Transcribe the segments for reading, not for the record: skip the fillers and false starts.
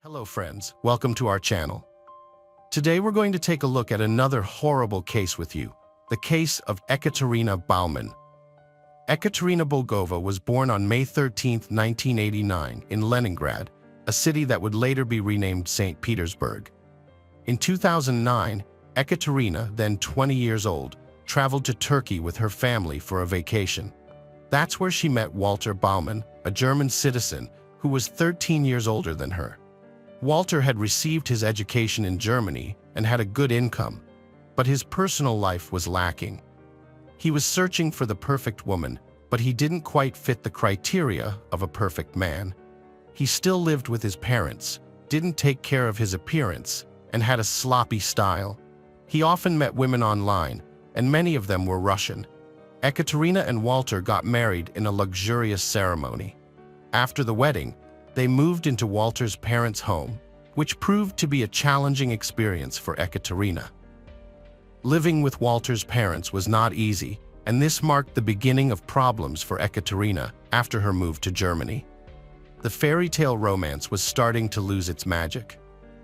Hello friends, welcome to our channel. Today we're going to take a look at another horrible case with you, the case of Ekaterina Bauman. Ekaterina Bulgova was born on May 13, 1989 in Leningrad, a city that would later be renamed St. Petersburg. In 2009, Ekaterina, then 20 years old, traveled to Turkey with her family for a vacation. That's where she met Walter Bauman, a German citizen who was 13 years older than her. Walter had received his education in Germany and had a good income, but his personal life was lacking. He was searching for the perfect woman, but he didn't quite fit the criteria of a perfect man. He still lived with his parents, didn't take care of his appearance, and had a sloppy style. He often met women online, and many of them were Russian. Ekaterina and Walter got married in a luxurious ceremony. After the wedding, they moved into Walter's parents' home, which proved to be a challenging experience for Ekaterina. Living with Walter's parents was not easy, and this marked the beginning of problems for Ekaterina after her move to Germany. The fairy tale romance was starting to lose its magic.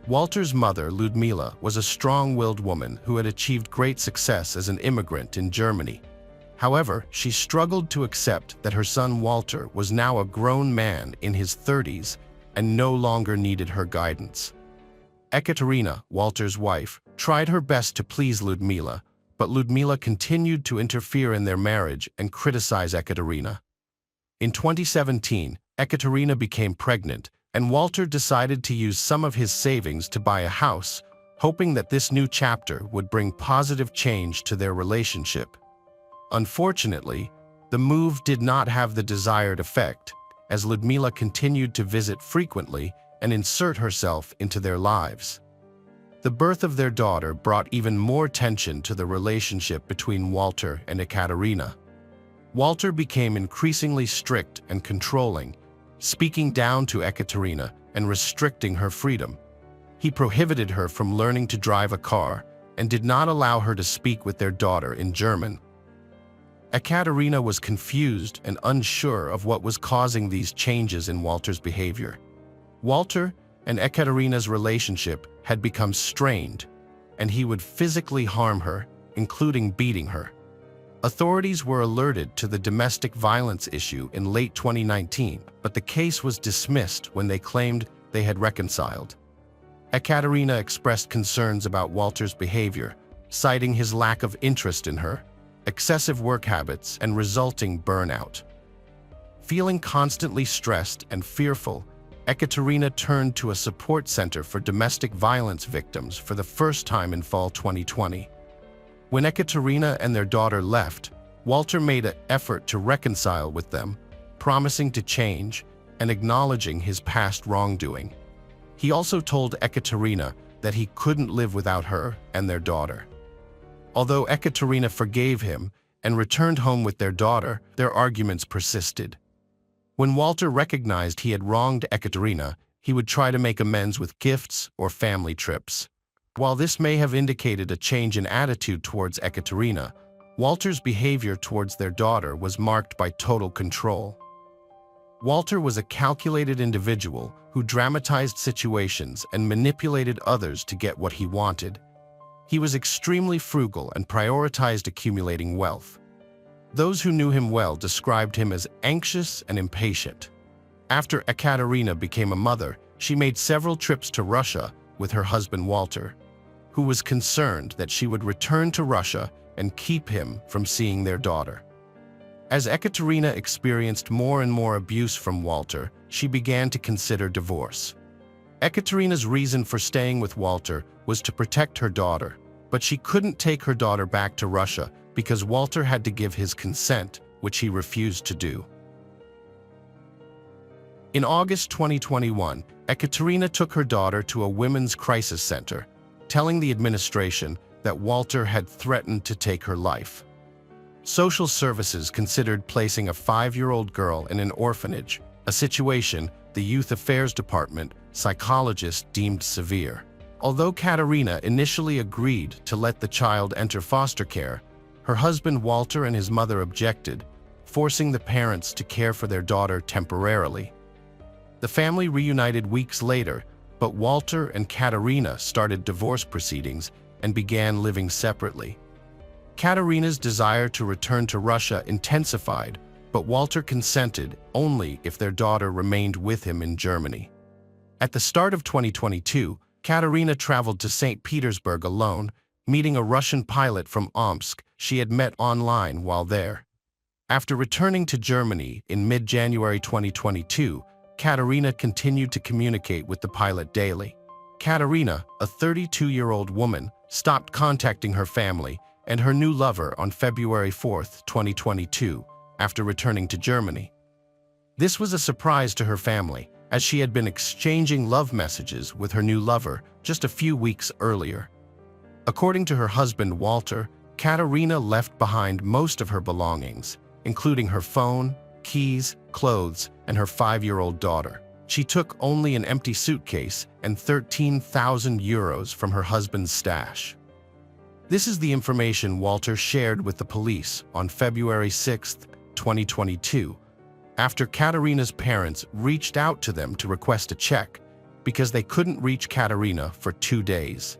Walter's mother, Ludmila, was a strong-willed woman who had achieved great success as an immigrant in Germany. However, she struggled to accept that her son Walter was now a grown man in his 30s and no longer needed her guidance. Ekaterina, Walter's wife, tried her best to please Ludmila, but Ludmila continued to interfere in their marriage and criticize Ekaterina. In 2017, Ekaterina became pregnant, and Walter decided to use some of his savings to buy a house, hoping that this new chapter would bring positive change to their relationship. Unfortunately, the move did not have the desired effect, as Ludmila continued to visit frequently and insert herself into their lives. The birth of their daughter brought even more tension to the relationship between Walter and Ekaterina. Walter became increasingly strict and controlling, speaking down to Ekaterina and restricting her freedom. He prohibited her from learning to drive a car and did not allow her to speak with their daughter in German. Ekaterina was confused and unsure of what was causing these changes in Walter's behavior. Walter and Ekaterina's relationship had become strained, and he would physically harm her, including beating her. Authorities were alerted to the domestic violence issue in late 2019, but the case was dismissed when they claimed they had reconciled. Ekaterina expressed concerns about Walter's behavior, citing his lack of interest in her, excessive work habits, and resulting burnout. Feeling constantly stressed and fearful, Ekaterina turned to a support center for domestic violence victims for the first time in fall 2020. When Ekaterina and their daughter left, Walter made an effort to reconcile with them, promising to change and acknowledging his past wrongdoing. He also told Ekaterina that he couldn't live without her and their daughter. Although Ekaterina forgave him and returned home with their daughter, their arguments persisted. When Walter recognized he had wronged Ekaterina, he would try to make amends with gifts or family trips. While this may have indicated a change in attitude towards Ekaterina, Walter's behavior towards their daughter was marked by total control. Walter was a calculated individual who dramatized situations and manipulated others to get what he wanted. He was extremely frugal and prioritized accumulating wealth. Those who knew him well described him as anxious and impatient. After Ekaterina became a mother, she made several trips to Russia with her husband Walter, who was concerned that she would return to Russia and keep him from seeing their daughter. As Ekaterina experienced more and more abuse from Walter, she began to consider divorce. Ekaterina's reason for staying with Walter was to protect her daughter, but she couldn't take her daughter back to Russia because Walter had to give his consent, which he refused to do. In August 2021, Ekaterina took her daughter to a women's crisis center, telling the administration that Walter had threatened to take her life. Social services considered placing a 5-year-old girl in an orphanage, a situation the Youth Affairs Department psychologist deemed severe. Although Ekaterina initially agreed to let the child enter foster care, her husband Walter and his mother objected, forcing the parents to care for their daughter temporarily. The family reunited weeks later, but Walter and Katerina started divorce proceedings and began living separately. Katerina's desire to return to Russia intensified, but Walter consented only if their daughter remained with him in Germany. At the start of 2022, Katerina traveled to St. Petersburg alone, meeting a Russian pilot from Omsk she had met online while there. After returning to Germany in mid-January 2022, Katerina continued to communicate with the pilot daily. Katerina, a 32-year-old woman, stopped contacting her family and her new lover on February 4, 2022, after returning to Germany. This was a surprise to her family, as she had been exchanging love messages with her new lover just a few weeks earlier. According to her husband Walter, Katerina left behind most of her belongings, including her phone, keys, clothes, and her 5-year-old daughter. She took only an empty suitcase and 13,000 euros from her husband's stash. This is the information Walter shared with the police on February 6, 2022, after Katerina's parents reached out to them to request a check because they couldn't reach Katerina for 2 days.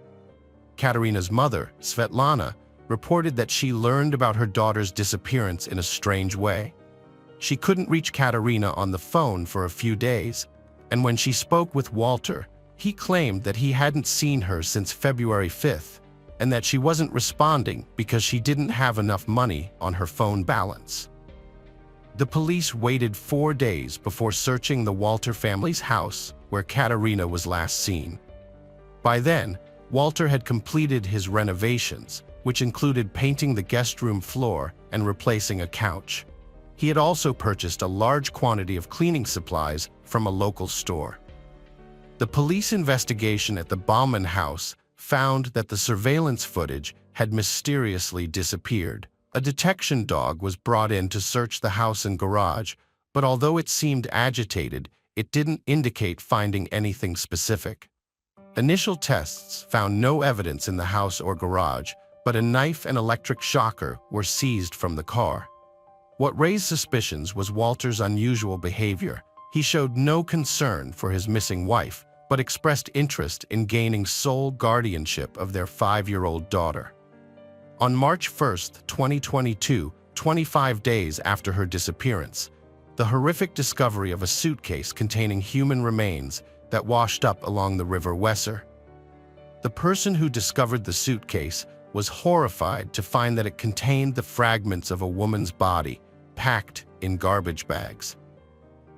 Katerina's mother, Svetlana, reported that she learned about her daughter's disappearance in a strange way. She couldn't reach Katerina on the phone for a few days, and when she spoke with Walter, he claimed that he hadn't seen her since February 5th and that she wasn't responding because she didn't have enough money on her phone balance. The police waited 4 days before searching the Walter family's house where Katerina was last seen. By then, Walter had completed his renovations, which included painting the guest room floor and replacing a couch. He had also purchased a large quantity of cleaning supplies from a local store. The police investigation at the Baumann house found that the surveillance footage had mysteriously disappeared. A detection dog was brought in to search the house and garage, but although it seemed agitated, it didn't indicate finding anything specific. Initial tests found no evidence in the house or garage, but a knife and electric shocker were seized from the car. What raised suspicions was Walter's unusual behavior. He showed no concern for his missing wife, but expressed interest in gaining sole guardianship of their 5-year-old daughter. On March 1, 2022, 25 days after her disappearance, the horrific discovery of a suitcase containing human remains that washed up along the River Weser. The person who discovered the suitcase was horrified to find that it contained the fragments of a woman's body, packed in garbage bags.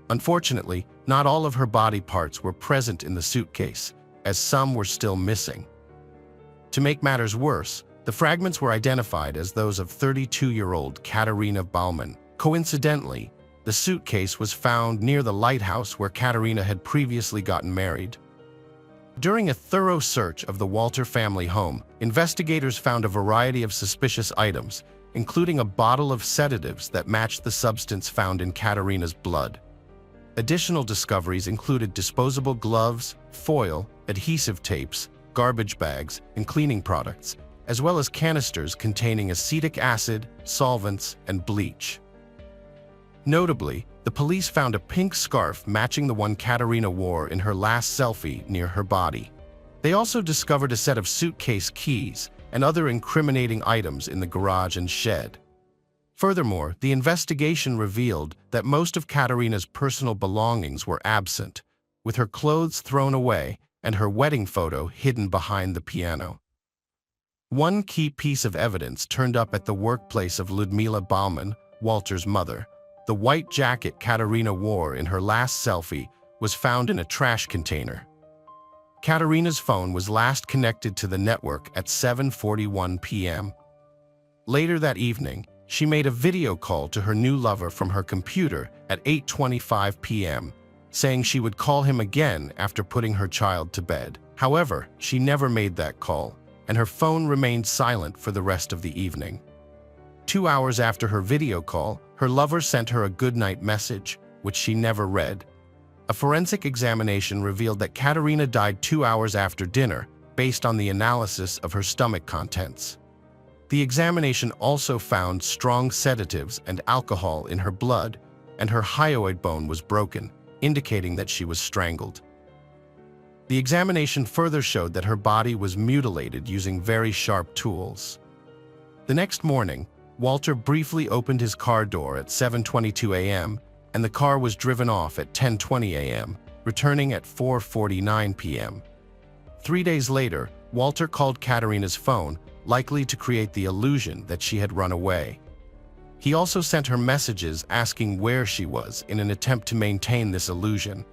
Unfortunately, not all of her body parts were present in the suitcase, as some were still missing. To make matters worse, the fragments were identified as those of 32-year-old Katerina Baumann. Coincidentally, the suitcase was found near the lighthouse where Katerina had previously gotten married. During a thorough search of the Walter family home, investigators found a variety of suspicious items, including a bottle of sedatives that matched the substance found in Katerina's blood. Additional discoveries included disposable gloves, foil, adhesive tapes, garbage bags, and cleaning products, as well as canisters containing acetic acid, solvents, and bleach. Notably, the police found a pink scarf matching the one Katerina wore in her last selfie near her body. They also discovered a set of suitcase keys and other incriminating items in the garage and shed. Furthermore, the investigation revealed that most of Katerina's personal belongings were absent, with her clothes thrown away and her wedding photo hidden behind the piano. One key piece of evidence turned up at the workplace of Ludmila Baumann, Walter's mother. The white jacket Katerina wore in her last selfie was found in a trash container. Katerina's phone was last connected to the network at 7:41 p.m. Later that evening, she made a video call to her new lover from her computer at 8:25 p.m., saying she would call him again after putting her child to bed. However, she never made that call, and her phone remained silent for the rest of the evening. 2 hours after her video call, her lover sent her a goodnight message, which she never read. A forensic examination revealed that Katerina died 2 hours after dinner, based on the analysis of her stomach contents. The examination also found strong sedatives and alcohol in her blood, and her hyoid bone was broken, indicating that she was strangled. The examination further showed that her body was mutilated using very sharp tools. The next morning, Walter briefly opened his car door at 7:22 a.m., and the car was driven off at 10:20 a.m., returning at 4:49 p.m. 3 days later, Walter called Katerina's phone, likely to create the illusion that she had run away. He also sent her messages asking where she was in an attempt to maintain this illusion.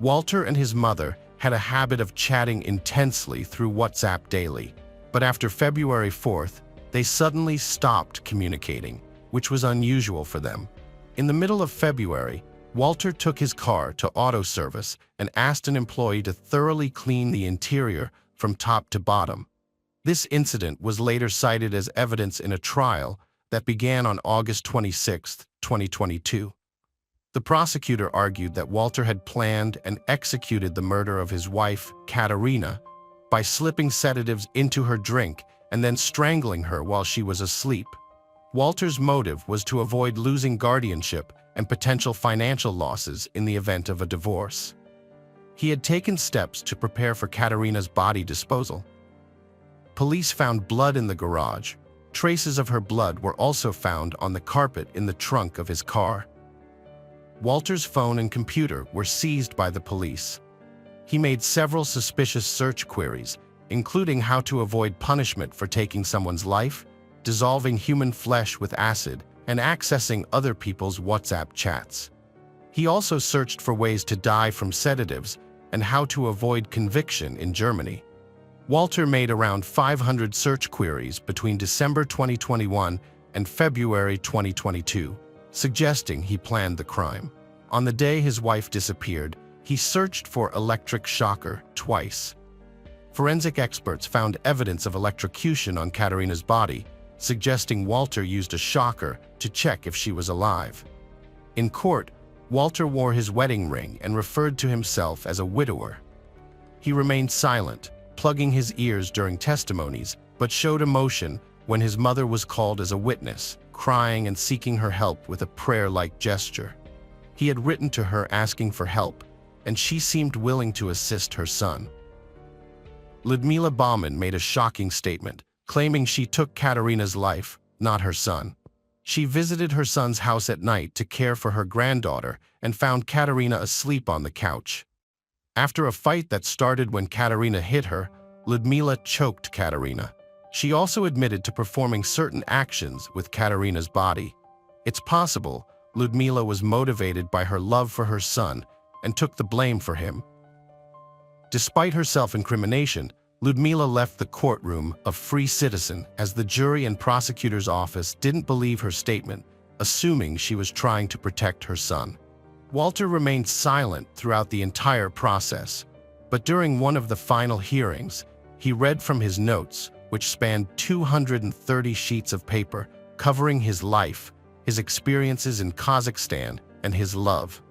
Walter and his mother had a habit of chatting intensely through WhatsApp daily, but after February 4th, they suddenly stopped communicating, which was unusual for them. In the middle of February, Walter took his car to auto service and asked an employee to thoroughly clean the interior from top to bottom. This incident was later cited as evidence in a trial that began on August 26, 2022. The prosecutor argued that Walter had planned and executed the murder of his wife, Katerina, by slipping sedatives into her drink and then strangling her while she was asleep. Walter's motive was to avoid losing guardianship and potential financial losses in the event of a divorce. He had taken steps to prepare for Katerina's body disposal. Police found blood in the garage. Traces of her blood were also found on the carpet in the trunk of his car. Walter's phone and computer were seized by the police. He made several suspicious search queries, including how to avoid punishment for taking someone's life, dissolving human flesh with acid, and accessing other people's WhatsApp chats. He also searched for ways to die from sedatives and how to avoid conviction in Germany. Walter made around 500 search queries between December 2021 and February 2022, suggesting he planned the crime. On the day his wife disappeared, he searched for electric shocker twice. Forensic experts found evidence of electrocution on Katerina's body, suggesting Walter used a shocker to check if she was alive. In court, Walter wore his wedding ring and referred to himself as a widower. He remained silent, plugging his ears during testimonies, but showed emotion when his mother was called as a witness, crying and seeking her help with a prayer-like gesture. He had written to her asking for help, and she seemed willing to assist her son. Ludmila Baumann made a shocking statement, claiming she took Katerina's life, not her son. She visited her son's house at night to care for her granddaughter and found Katerina asleep on the couch. After a fight that started when Katerina hit her, Ludmila choked Katerina. She also admitted to performing certain actions with Katerina's body. It's possible Ludmila was motivated by her love for her son and took the blame for him. Despite her self-incrimination, Ludmila left the courtroom a free citizen as the jury and prosecutor's office didn't believe her statement, assuming she was trying to protect her son. Walter remained silent throughout the entire process, but during one of the final hearings, he read from his notes, which spanned 230 sheets of paper, covering his life, his experiences in Kazakhstan, and his love.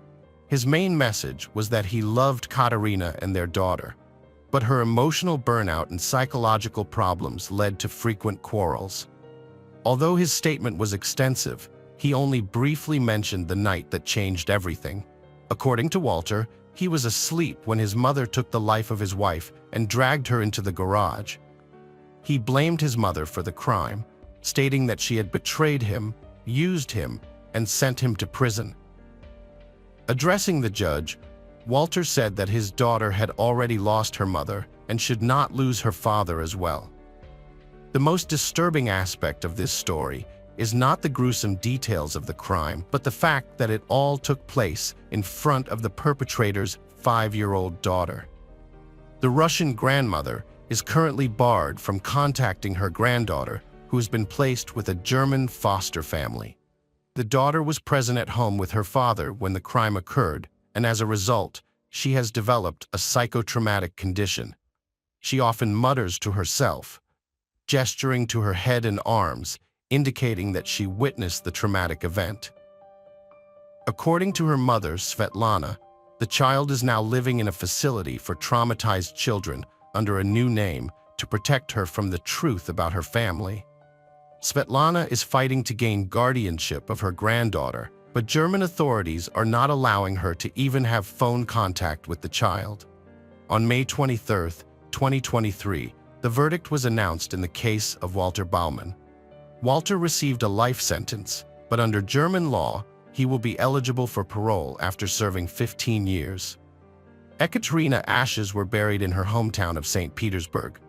His main message was that he loved Katerina and their daughter, but her emotional burnout and psychological problems led to frequent quarrels. Although his statement was extensive, he only briefly mentioned the night that changed everything. According to Walter, he was asleep when his mother took the life of his wife and dragged her into the garage. He blamed his mother for the crime, stating that she had betrayed him, used him, and sent him to prison. Addressing the judge, Walter said that his daughter had already lost her mother and should not lose her father as well. The most disturbing aspect of this story is not the gruesome details of the crime, but the fact that it all took place in front of the perpetrator's 5-year-old daughter. The Russian grandmother is currently barred from contacting her granddaughter, who has been placed with a German foster family. The daughter was present at home with her father when the crime occurred, and as a result, she has developed a psychotraumatic condition. She often mutters to herself, gesturing to her head and arms, indicating that she witnessed the traumatic event. According to her mother, Svetlana, the child is now living in a facility for traumatized children under a new name to protect her from the truth about her family. Svetlana is fighting to gain guardianship of her granddaughter, but German authorities are not allowing her to even have phone contact with the child. On May 23, 2023, the verdict was announced in the case of Walter Baumann. Walter received a life sentence, but under German law, he will be eligible for parole after serving 15 years. Ekaterina's ashes were buried in her hometown of St. Petersburg.